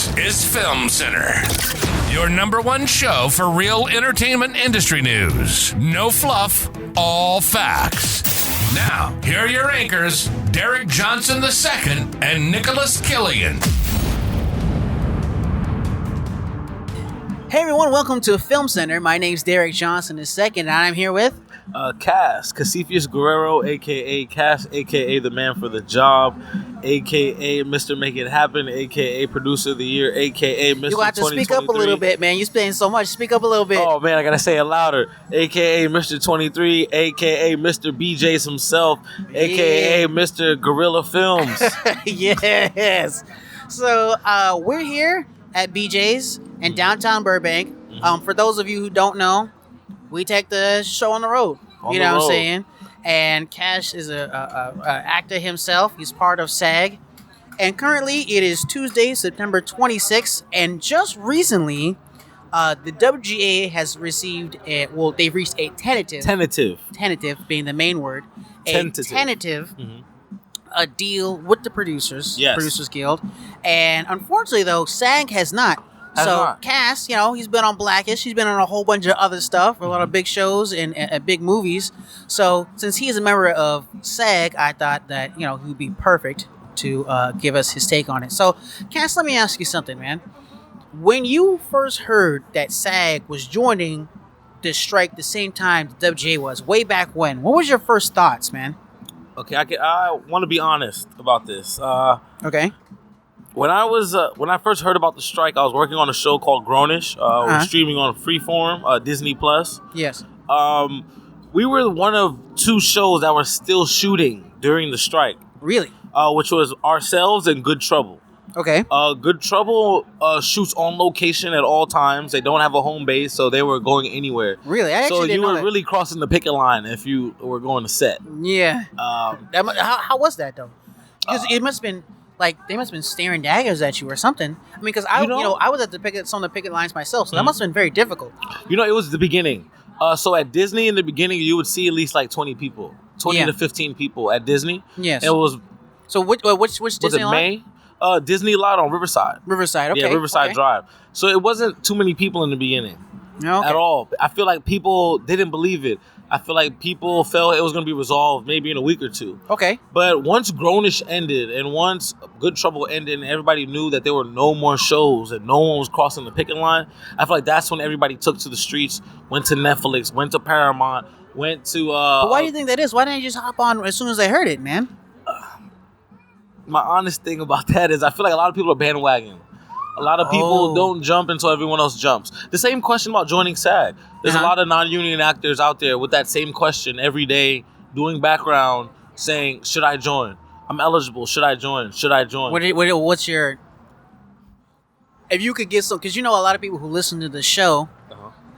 This is Film Center, your number one show for real entertainment industry news. No fluff, all facts. Now, here are your anchors, Derek Johnson II and Nicholas Killian. Hey everyone, welcome to Film Center. My name's Derek Johnson II, and I'm here with... Cassiphias Guerrero, a.k.a. Cass, a.k.a. the man for the job, a.k.a. Mr. Make It Happen, a.k.a. Producer of the Year, a.k.a. Mr. You have to speak up a little bit, man. You're saying so much. Speak up a little bit. Oh, man, I got to say it louder. A.k.a. Mr. 23, a.k.a. Mr. BJ's himself, a.k.a. Mr. Gorilla Films. Yes. So, we're here at BJ's in downtown Burbank. For those of you who don't know, we take the show on the road. You know what I'm saying? And Cash is a actor himself. He's part of SAG. And currently, it is Tuesday, September 26th. And just recently, the WGA has received they've reached a tentative being the main word, tentative a deal with the Producers Guild. And unfortunately, though, SAG has not. Cass, he's been on Blackish. He's been on a whole bunch of other stuff, a lot of big shows and big movies. So since he is a member of SAG, I thought that, he would be perfect to give us his take on it. So, Cass, let me ask you something, man. When you first heard that SAG was joining the strike the same time the WGA was, way back when, what was your first thoughts, man? Okay, I want to be honest about this. Okay. When I first heard about the strike, I was working on a show called Grownish. We're streaming on Freeform, Disney Plus. Yes. We were one of two shows that were still shooting during the strike. Really? Which was ourselves and Good Trouble. Okay. Good Trouble shoots on location at all times. They don't have a home base, so they were going anywhere. Really? I actually didn't know that. So you were really crossing the picket line if you were going to set. Yeah. How was that though? Because it must have been. Like, they must have been staring daggers at you or something. I mean, because I was at some of the picket lines myself, so that must have been very difficult. It was the beginning. So at Disney in the beginning, you would see at least like 20 people, 20 to 15 people at Disney. Yes. It was. So which Disney lot? May? Disney lot on Riverside. Riverside, okay. Yeah, Riverside Drive. So it wasn't too many people in the beginning. Okay. At all. I feel like people didn't believe it. I feel like people felt it was going to be resolved maybe in a week or two. Okay. But once Grownish ended and once Good Trouble ended and everybody knew that there were no more shows and no one was crossing the picket line, I feel like that's when everybody took to the streets, went to Netflix, went to Paramount, went to... But why do you think that is? Why didn't you just hop on as soon as they heard it, man? My honest thing about that is I feel like a lot of people are bandwagon. A lot of people don't jump until everyone else jumps. The same question about joining SAG. There's a lot of non-union actors out there with that same question every day, doing background, saying, should I join? I'm eligible. Should I join? Should I join? What's your... If you could get some... Because a lot of people who listen to the show,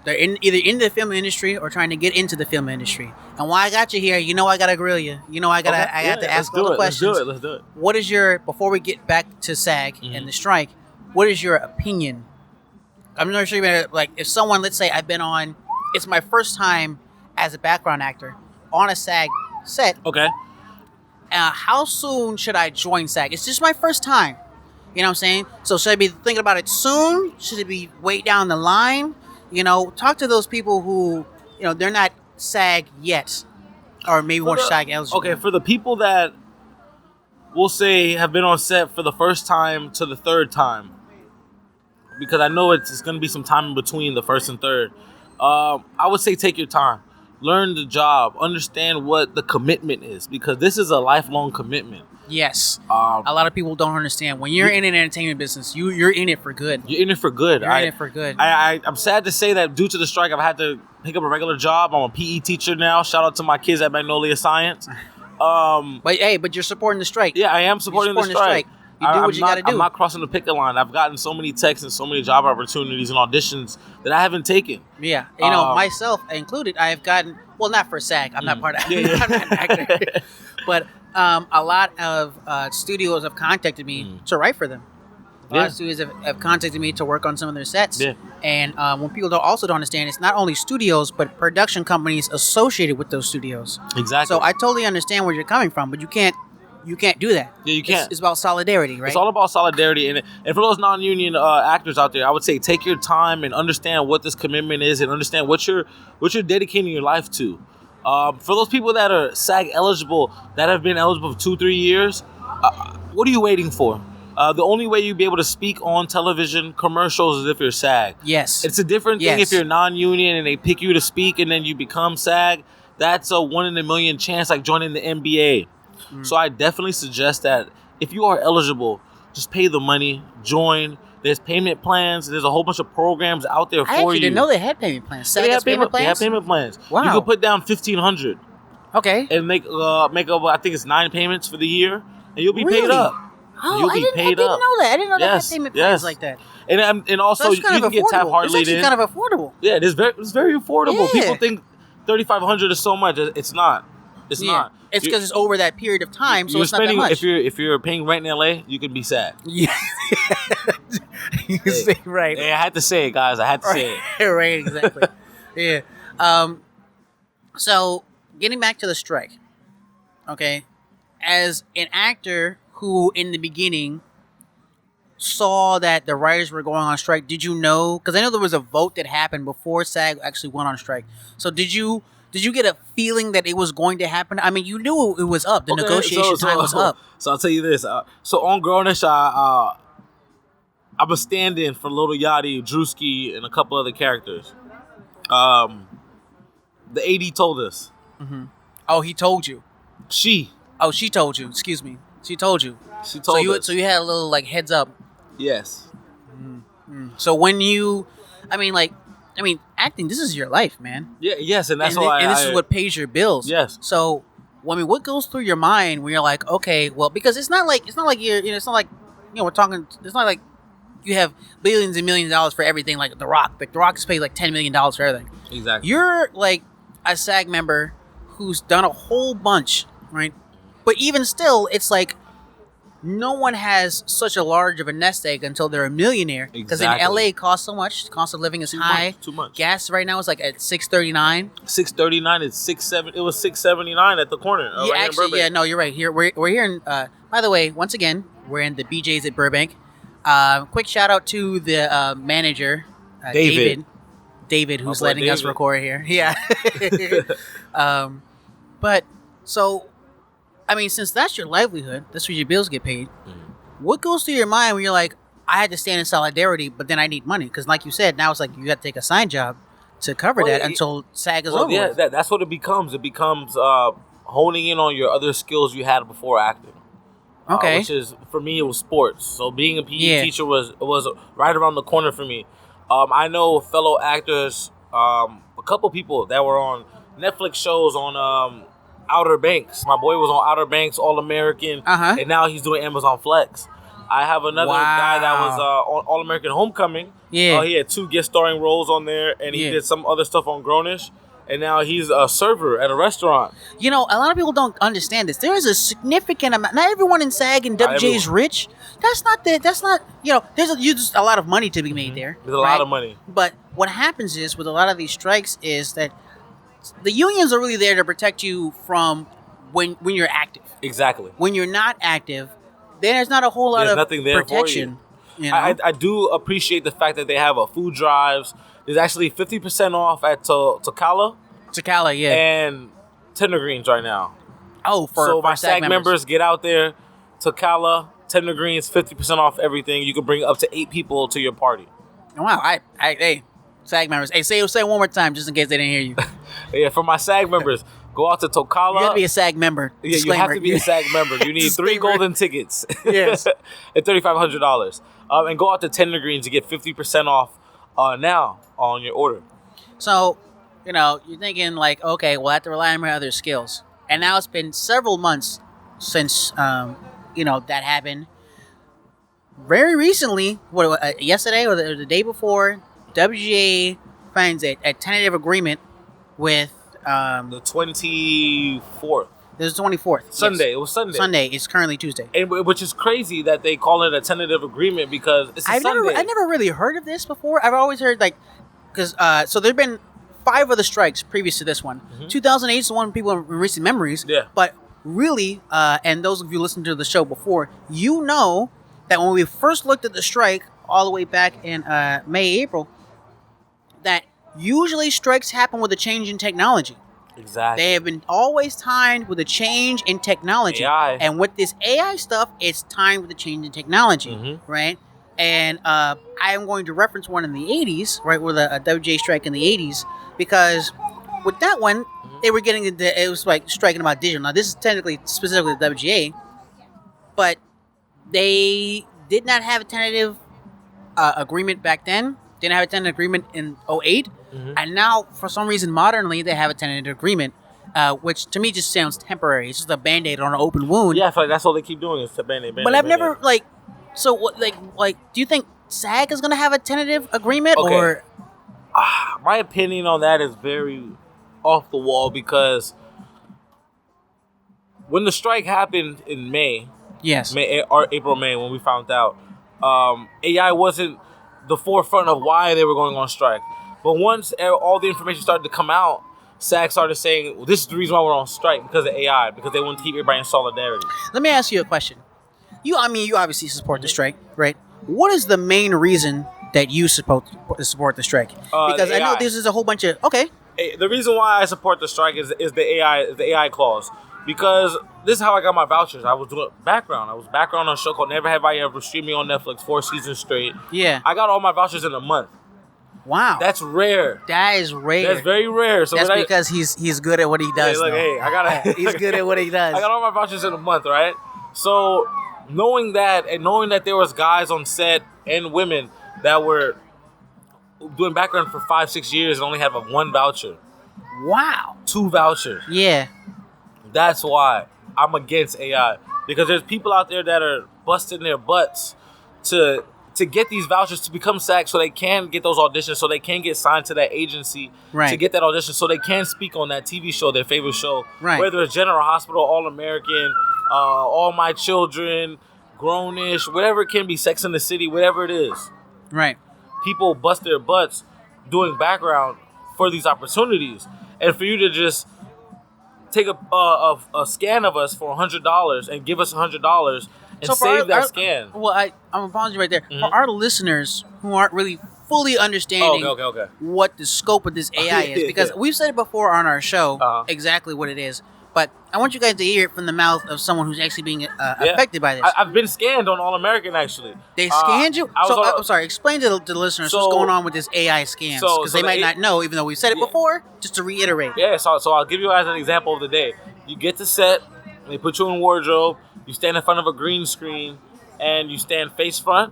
they're either in the film industry or trying to get into the film industry. And why I got you here, I got to grill you. I got to ask all the questions. Let's do it. What is your... Before we get back to SAG and the strike... What is your opinion? I'm not sure if someone, let's say it's my first time as a background actor on a SAG set. Okay. How soon should I join SAG? It's just my first time. You know what I'm saying? So should I be thinking about it soon? Should it be way down the line? Talk to those people who, they're not SAG yet. Or maybe weren't SAG eligible. Okay, for the people that we'll say have been on set for the first time to the third time, because I know it's going to be some time in between the first and third. I would say take your time. Learn the job. Understand what the commitment is, because this is a lifelong commitment. Yes. A lot of people don't understand. When you're in an entertainment business, you're in it for good. You're in it for good. I'm sad to say that due to the strike, I've had to pick up a regular job. I'm a PE teacher now. Shout out to my kids at Magnolia Science. But you're supporting the strike. Yeah, I am supporting the strike. You do what you got to do. I'm not crossing the picket line. I've gotten so many texts and so many job opportunities and auditions that I haven't taken. Yeah. Myself included, I have gotten, well, not for SAG. I'm not part of it. I'm not an actor. But a lot of studios have contacted me to write for them. A lot of studios have contacted me to work on some of their sets. Yeah. And when people don't understand, it's not only studios, but production companies associated with those studios. Exactly. So I totally understand where you're coming from, but you can't you can't do that. Yeah, you can't. It's about solidarity, right? It's all about solidarity. And for those non-union actors out there, I would say take your time and understand what this commitment is and understand what you're dedicating your life to. For those people that are SAG eligible, that have been eligible for 2-3 years, what are you waiting for? The only way you'll be able to speak on television commercials is if you're SAG. Yes. It's a different thing if you're non-union and they pick you to speak and then you become SAG. That's a 1 in a million chance, like joining the NBA. So I definitely suggest that if you are eligible, just pay the money, join. There's payment plans. There's a whole bunch of programs out there for you. I actually didn't know they had payment plans. SAG has payment plans? They have payment plans. Wow. You can put down $1,500. Okay. And make up, I think it's 9 payments for the year, and you'll be paid up. Oh, I didn't know that. I didn't know they had payment plans like that. And also you can get Tap Hartley in. It's actually kind of affordable. Yeah, it's very affordable. Yeah. People think $3,500 is so much. It's not. It's not. It's because it's over that period of time, so you're it's not that much. If you're paying rent in LA, you can be sad. Yeah. You can say right. Yeah, I had to say it, guys. I had to say it. Right, exactly. Yeah. So getting back to the strike, okay, as an actor who in the beginning saw that the writers were going on strike, did you know? Because I know there was a vote that happened before SAG actually went on strike. So did you get a feeling that it was going to happen? I mean, you knew it was up. The negotiation time was up. So I'll tell you this. So on Grownish, I'm a stand-in for Little Yachty, Drewski, and a couple other characters. The AD told us. Mm-hmm. Oh, he told you. She told you. Excuse me. She told you. She told us. So you had a little like heads up. Yes. Mm-hmm. So when acting, this is your life, man. Yeah. Yes, and that's why. And this is what pays your bills. Yes. So, what goes through your mind when you're like, okay, well, because it's not like you're, it's not like, we're talking. It's not like you have billions and millions of dollars for everything, like The Rock. Like The Rock is paid like $10 million for everything. Exactly. You're like a SAG member who's done a whole bunch, right? But even still, it's like no one has such a large of a nest egg until they're a millionaire. Because in LA, it costs so much. The cost of living is high. Too much. Gas right now is like at $6.39. $6.39 is $6.7. It was $6.79 at the corner. Yeah, actually, yeah, no, you're right. Here we're here in. By the way, once again, we're in the BJ's at Burbank. Quick shout out to the manager, David, who's letting us record here. Yeah. But so, I mean, since that's your livelihood, that's where your bills get paid. Mm-hmm. What goes through your mind when you're like, I had to stand in solidarity, but then I need money? Because like you said, now it's like you got to take a side job to cover that until SAG is over. Yeah, with. That's what it becomes. It becomes honing in on your other skills you had before acting. Okay. Which is, for me, it was sports. So being a PE teacher was right around the corner for me. I know fellow actors, a couple people that were on Netflix shows on Outer Banks. My boy was on Outer Banks, All American, and now he's doing Amazon Flex. I have another guy that was on All American Homecoming. Yeah. He had 2 guest starring roles on there, and he did some other stuff on Grownish. And now he's a server at a restaurant. You know, a lot of people don't understand this. There is a significant amount. Not everyone in SAG and WJ is rich. That's not. There's a lot of money to be made there. There's a lot of money. But what happens is with a lot of these strikes is that the unions are really there to protect you from when you're active. Exactly. When you're not active, there's not a whole lot of nothing there protection. For you. I do appreciate the fact that they have food drives. There's actually 50% off at Tocala. Tocala, yeah. And Tender Greens right now. Oh, so my SAG members, get out there. Tocala, Tender Greens, 50% off everything. You can bring up to 8 people to your party. Wow. Hey, SAG members. Hey, say it one more time just in case they didn't hear you. Yeah, for my SAG members, go out to Tocala. You have to be a SAG member. Yeah, you have to be a SAG member. You need 3 golden tickets. Yes. At $3,500. And go out to Tender Greens to get 50% off now on your order. So, you're thinking like, okay, well, I have to rely on my other skills. And now it's been several months since, that happened. Very recently, yesterday or the day before, WGA finds a tentative agreement with... the 24th. This is the 24th. Sunday. Yes. It was Sunday. Sunday. It's currently Tuesday. And which is crazy that they call it a tentative agreement because it's a Sunday. I've never really heard of this before. I've always heard because so there've been 5 other strikes previous to this one. Mm-hmm. 2008 is the one people in recent memories. Yeah. But really, and those of you listening to the show before, you know that when we first looked at the strike all the way back in May, April, that usually strikes happen with a change in technology. Exactly. They have been always timed with a change in technology. AI. And with this AI stuff, it's timed with a change in technology, right? And I am going to reference one in the 80s, right, with a WGA strike in the 80s, because with that one, they were getting it was like striking about digital. Now, this is technically specifically the WGA, but they did not have a tentative agreement back then. Didn't have a tentative agreement in 08. And now, for some reason, modernly, they have a tentative agreement, which to me just sounds temporary. It's just a Band-Aid on an open wound. Yeah, I feel like that's all they keep doing is the Band-Aid. But I've never, like, so, what, like, do you think SAG is going to have a tentative agreement? Okay. Or my opinion on that is very off the wall because when the strike happened in May, yes, April, May, when we found out, AI wasn't the forefront of why they were going on strike. But once all the information started to come out, SAG started saying, well, this is the reason why we're on strike, because of AI, because they want to keep everybody in solidarity. Let me ask you a question. You obviously support the strike, right? What is the main reason that you support the strike? Because I know this is a whole bunch of... Okay. The reason why I support the strike is the AI clause. Because this is how I got my vouchers. I was doing background. I was background on a show called Never Have I Ever, streaming on Netflix 4 seasons straight. Yeah. I got all my vouchers in a month. Wow. That's rare. That is rare. That's very rare. So that's because he's good at what he does. He's good at what he does. I got all my vouchers in a month, right? So knowing that there was guys on set and women that were doing background for 5-6 years and only have one voucher. Wow. 2 vouchers. Yeah. That's why I'm against AI, because there's people out there that are busting their butts to get these vouchers to become SAG so they can get those auditions, so they can get signed to that agency to get that audition, so they can speak on that TV show, their favorite show, whether it's General Hospital, All American, All My Children, Grownish, whatever it can be, Sex and the City, whatever it is. Right. People bust their butts doing background for these opportunities, and for you to just take a scan of us for $100 and give us $100 and save that scan. Well, I'm apologizing right there. For our listeners who aren't really fully understanding what the scope of this AI is, because we've said it before on our show, exactly what it is. But I want you guys to hear it from the mouth of someone who's actually being affected by this. I've been scanned on All American, actually. They scanned you? I'm sorry, explain to the listeners what's going on with this AI scams. Because they might not know, even though we've said it before, just to reiterate. Yeah, so I'll give you guys an example of the day. You get to set, they put you in wardrobe, you stand in front of a green screen, and you stand face front.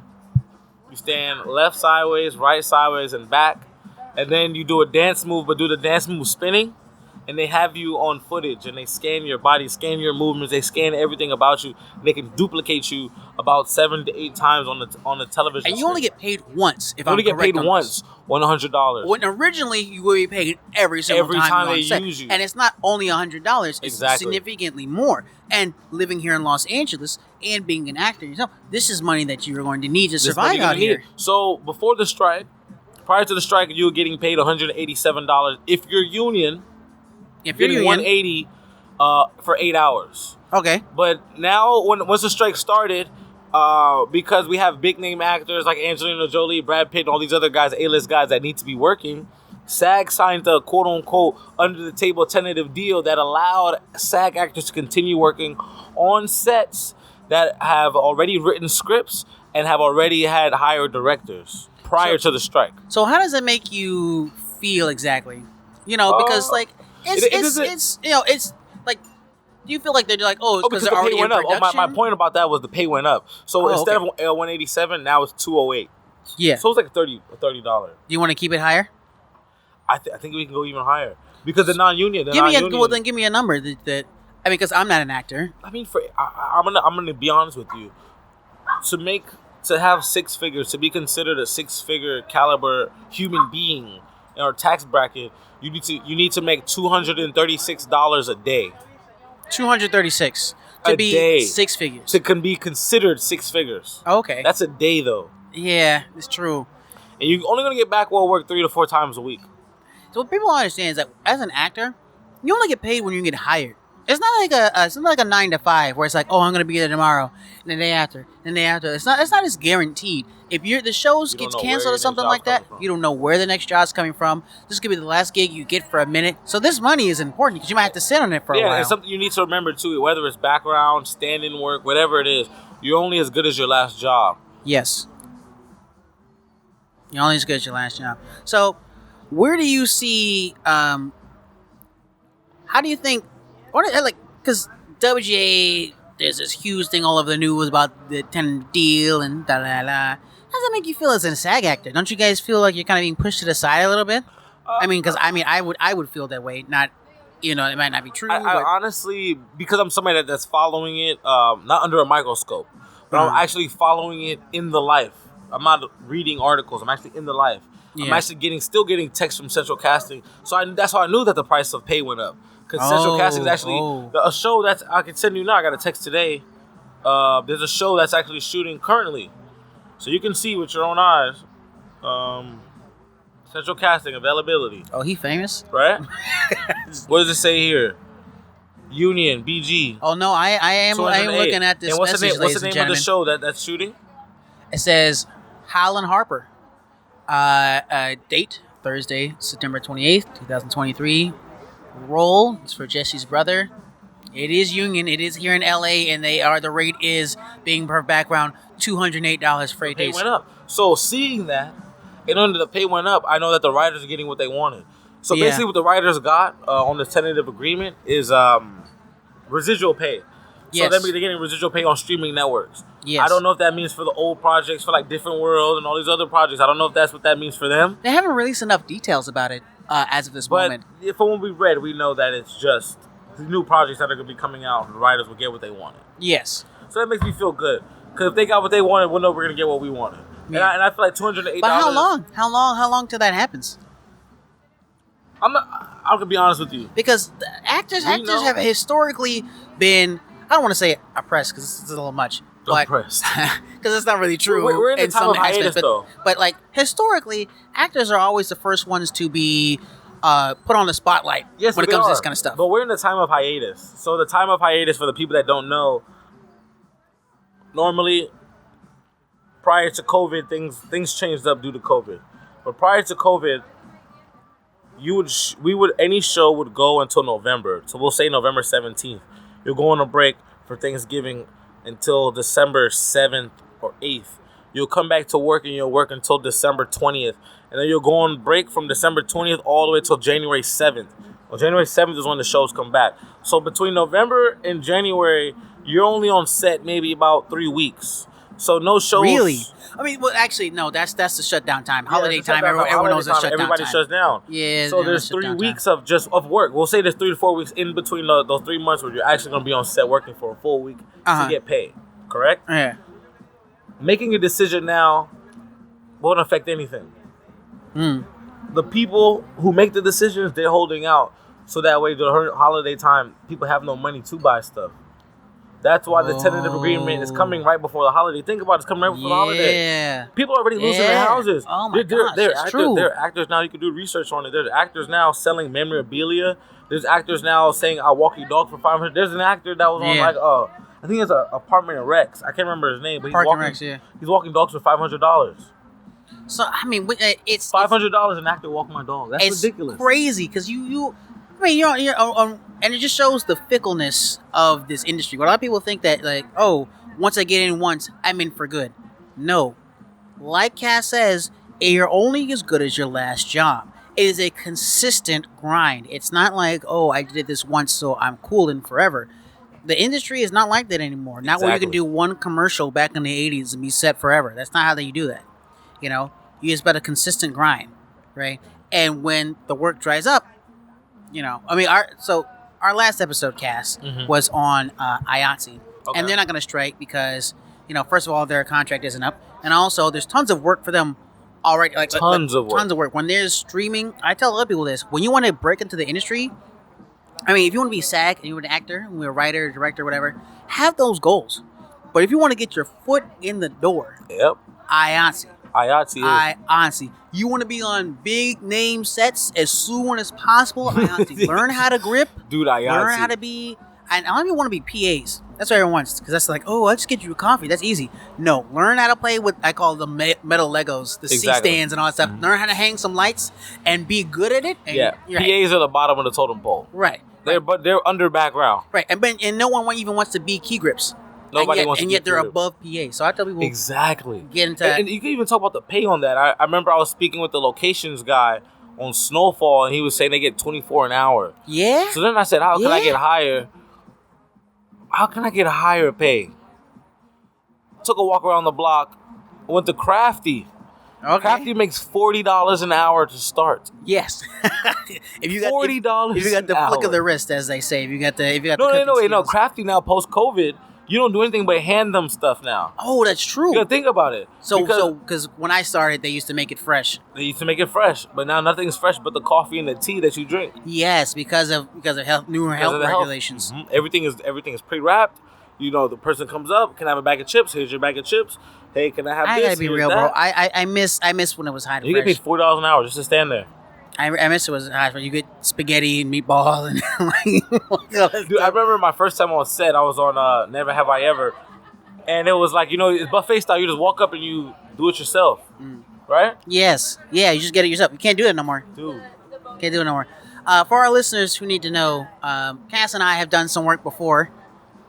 You stand left sideways, right sideways, and back. And then you do a dance move, but do the dance move spinning. And they have you on footage, and they scan your body, scan your movements, they scan everything about you. They can duplicate you about 7 to 8 times on the television. And you only get paid once. If you only get paid once, $100. When originally you will be paid every time they set. use you, and it's not only $100; it's significantly more. And living here in Los Angeles and being an actor yourself, this is money that you're going to need to survive out here. So before the strike, prior to the strike, you were getting paid $187 if you're union. If you're union, $180 for 8 hours. Okay. But now, once the strike started, because we have big name actors like Angelina Jolie, Brad Pitt, and all these other guys, A-list guys that need to be working, SAG signed a quote unquote under the table tentative deal that allowed SAG actors to continue working on sets that have already written scripts and have already had hired directors prior to the strike. So how does that make you feel exactly? Because like. It's like, do you feel like they're like, it's because they're already in production? My point about that was the pay went up. So instead of $187, now it's $208. Yeah. So it's like $30. Do you want to keep it higher? I think we can go even higher because the non-union. Then give me a number because I'm not an actor. I mean, I'm gonna be honest with you. To have 6 figures, to be considered a 6-figure caliber human being in our tax bracket, you need to make $236 a day. $236 to be day. 6 figures. To be considered 6 figures. Okay. That's a day though. Yeah, it's true. And you're only gonna get back work 3 to 4 times a week. So what people don't understand is that as an actor, you only get paid when you get hired. It's not like a 9 to 5 where it's like, oh, I'm gonna be there tomorrow, and the day after, and the day after. It's not as guaranteed. If the shows gets canceled or something like that, you don't know where the next job's coming from. This could be the last gig you get for a minute. So this money is important because you might have to sit on it for a while. Yeah, and something you need to remember too. Whether it's background, stand-in work, whatever it is, you're only as good as your last job. Yes. You're only as good as your last job. So, where do you see? How do you think? Because WGA, there's this huge thing all over the news about the tentative deal and da la la. How does that make you feel as a SAG actor? Don't you guys feel like you're kind of being pushed to the side a little bit? I would feel that way. Not, it might not be true. I honestly, because I'm somebody that's following it, not under a microscope, but I'm actually following it in the life. I'm not reading articles. I'm actually in the life. Yeah. I'm actually still getting texts from Central Casting. So that's how I knew that the price of pay went up. Because Central Casting is actually a show that's, I can send you now. I got a text today. There's a show that's actually shooting currently. So you can see with your own eyes. Central Casting availability. Oh, he famous? Right? What does it say here? Union, BG. Oh, no, I am looking at this and what's message, what's the name of the show that's shooting? It says Highland Harper. Date, Thursday, September 28th, 2023. Role is for Jesse's brother. It is union. It is here in LA, and the rate is being per background $208 for 8 days. Pay went up. So seeing that, and under the pay went up, I know that the writers are getting what they wanted. So basically, what the writers got on the tentative agreement is residual pay. So they're getting residual pay on streaming networks. Yes. I don't know if that means for the old projects, for like Different World and all these other projects. I don't know if that's what that means for them. They haven't released enough details about it as of this moment. But from what we read, we know that it's just the new projects that are going to be coming out. The writers will get what they wanted. Yes. So that makes me feel good. Because if they got what they wanted, we'll know we're going to get what we wanted. Yeah. And I feel like $208. But how long? How long till that happens? I'm going to be honest with you. Because actors have historically been, I don't want to say oppressed because it's a little much. Oppressed. Because it's not really true. We're in the time of hiatus, though. But like historically, actors are always the first ones to be put on the spotlight when it comes to this kind of stuff. But we're in the time of hiatus. So the time of hiatus, for the people that don't know, normally prior to COVID, things changed up due to COVID. But prior to COVID, any show would go until November. So we'll say November 17th. You'll go on a break for Thanksgiving until December 7th or 8th. You'll come back to work and you'll work until December 20th. And then you'll go on break from December 20th all the way till January 7th. Well, January 7th is when the shows come back. So between November and January, you're only on set maybe about 3 weeks. So no shows. Really? I mean, well, actually, no. That's the shutdown time, holiday time. Everyone knows it's shutdown Everybody time. shuts down. Yeah. So there's 3 weeks of work. We'll say there's 3 to 4 weeks in between those 3 months where you're actually going to be on set working for a full week to get paid. Correct? Yeah. Making a decision now won't affect anything. The people who make the decisions, they're holding out, so that way during holiday time, people have no money to buy stuff. That's why the tentative agreement is coming right before the holiday. Think about it, it's coming right before the holiday. Yeah. People are already losing their houses. Oh my gosh, that's true. There are actors now, you can do research on it. There's actors now selling memorabilia. There's actors now saying, I'll walk your dog for $500. There's an actor that was on I think it's an apartment in Rex. I can't remember his name, but he's walking dogs for $500. So, I mean, it's $500 an actor walking my dog. That's ridiculous. It's crazy because you're and it just shows the fickleness of this industry. A lot of people think that, like, oh, once I get in once, I'm in for good. No. Like Cass says, you're only as good as your last job. It is a consistent grind. It's not like, oh, I did this once, so I'm cool and forever. The industry is not like that anymore. Not where you can do one commercial back in the 80s and be set forever. That's not how you do that. You know? You just got a consistent grind, right? And when the work dries up, our last episode, Cass, was on IATSE. Okay. And they're not going to strike because, first of all, their contract isn't up. And also, there's tons of work for them already. Tons of work. When there's streaming, I tell other people this. When you want to break into the industry, I mean, if you want to be SAG and you're an actor, you're a writer, director, whatever, have those goals. But if you want to get your foot in the door, IATSE. You want to be on big name sets as soon as possible. Learn how to grip. Dude, learn how to be and I don't even want to be PAs. That's what everyone wants, because that's like, oh, I'll just get you a coffee. That's easy. No, learn how to play with, I call the metal Legos, the C-stands and all that stuff. Learn how to hang some lights and be good at it. And PAs are the bottom of the totem pole. Right. But they're under background. Right, and no one even wants to be key grips. Nobody wants to be and yet they're above PA. So I tell people, exactly. Get into that. And you can even talk about the pay on that. I remember I was speaking with the locations guy on Snowfall, and he was saying they get $24 an hour. Yeah. So then I said, how can I get higher? How can I get higher pay? Took a walk around the block. Went to Crafty. Okay. Crafty makes $40 an hour to start. Yes. If you got $40, if you got the flick of the wrist, as they say, if you got no. Crafty now post COVID, you don't do anything but hand them stuff now. Oh, that's true. You gotta think about it. So because when I started, they used to make it fresh. They used to make it fresh, but now nothing's fresh but the coffee and the tea that you drink. Yes, because of newer health regulations. Mm-hmm. Everything is pre-wrapped. You know, the person comes up, can I have a bag of chips? Here's your bag of chips. Hey, can I have this? I gotta be real, that? bro. I miss when it was hot and you fresh. get paid $40 an hour just to stand there. I miss it was hot. You get spaghetti and meatball and like. Dude, I remember my first time on set. I was on Never Have I Ever, and it was like, it's buffet style. You just walk up and you do it yourself, right? Yes, yeah. You just get it yourself. You can't do it no more, dude. Can't do it no more. For our listeners who need to know, Cass and I have done some work before,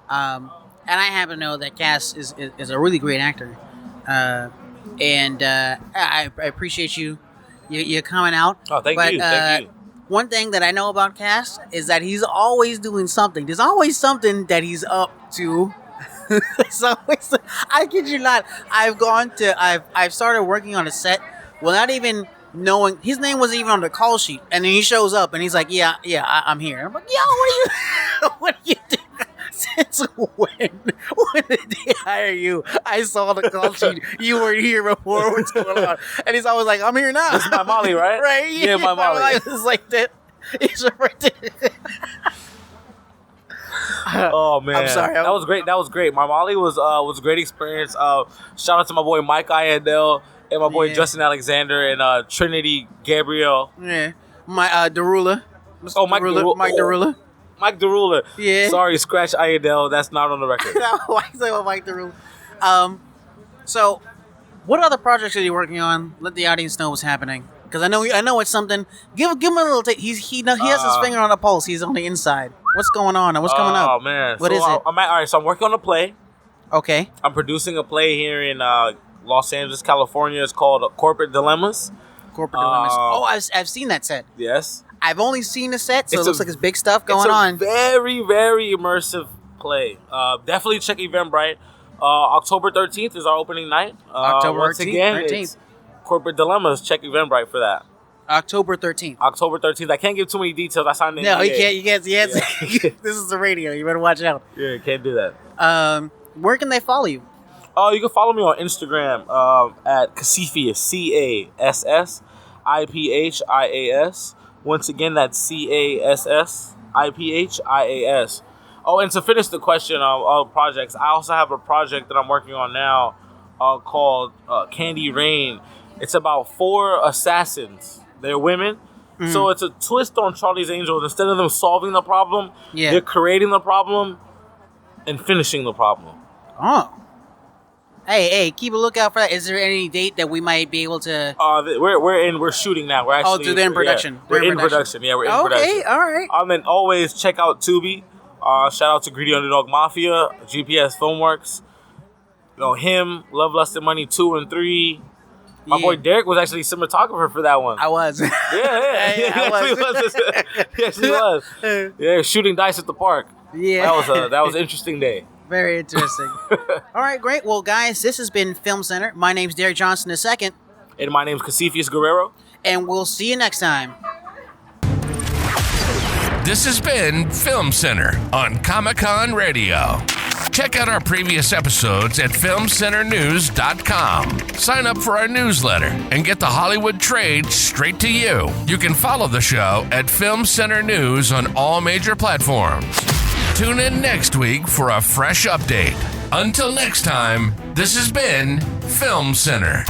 and I happen to know that Cass is a really great actor, and I appreciate you coming out. Oh, thank you. One thing that I know about Cass is that he's always doing something. There's always something that he's up to. I kid you not. I've started working on a set without even knowing. His name wasn't even on the call sheet, and then he shows up and he's like, "Yeah, I'm here." I'm like, "Yo, what are you doing?" Since when did they hire you? I saw the call sheet. You weren't here before. What's going on? And he's always like, "I'm here now." This is my Molly, right? Right? Yeah, my Molly. It's like that. He's right there. Oh man, I'm sorry. That was great. My Molly was a great experience. Shout out to my boy Mike Iadell and my boy Justin Alexander and Trinity Gabrielle. Yeah, my Derula. Oh, Mike Derula. Mike Derula. Yeah. Sorry, scratch Iadell. That's not on the record. Why say about Mike Derula? So, what other projects are you working on? Let the audience know what's happening. Because I know it's something. Give him a little. He has his finger on the pulse. He's on the inside. What's going on? And what's coming up? Oh man, What is it? All right, so I'm working on a play. Okay. I'm producing a play here in Los Angeles, California. It's called Corporate Dilemmas. Corporate Dilemmas. Oh, I've seen that set. Yes. I've only seen the set, so it looks like it's big stuff going on. Very, very immersive play. Definitely check Eventbrite. October 13th is our opening night. October once 13th. Again, it's Corporate Dilemmas. Check Eventbrite for that. October 13th. October 13th. I can't give too many details. I signed the No, NDA. you can't. This is the radio. You better watch out. Yeah, can't do that. Where can they follow you? You can follow me on Instagram at Cassiphias, CASSIPHIAS. Once again, that's CASSIPHIAS. Oh, and to finish the question of projects, I also have a project that I'm working on now called Candy Rain. It's about 4 assassins. They're women. Mm-hmm. So it's a twist on Charlie's Angels. Instead of them solving the problem, they're creating the problem and finishing the problem. Oh. Hey, keep a lookout for that. Is there any date that we might be able to? We're shooting now. We're actually. Oh, they're in production. Yeah, we're in production. Yeah, we're in production. Okay, all right. Then always check out Tubi. Shout out to Greedy Underdog Mafia, GPS Filmworks. Him, Love, Lust, and Money 2 and 3. My boy Derek was actually cinematographer for that one. I was. Yeah, he actually was. He actually was. Yeah, shooting dice at the park. Yeah, that was an interesting day. Very interesting. All right, great. Well, guys, this has been Film Center. My name's Derek Johnson II. And my name's Cassiphias Guerrero. And we'll see you next time. This has been Film Center on Comic-Con Radio. Check out our previous episodes at filmcenternews.com. Sign up for our newsletter and get the Hollywood trade straight to you. You can follow the show at Film Center News on all major platforms. Tune in next week for a fresh update. Until next time, this has been Film Center.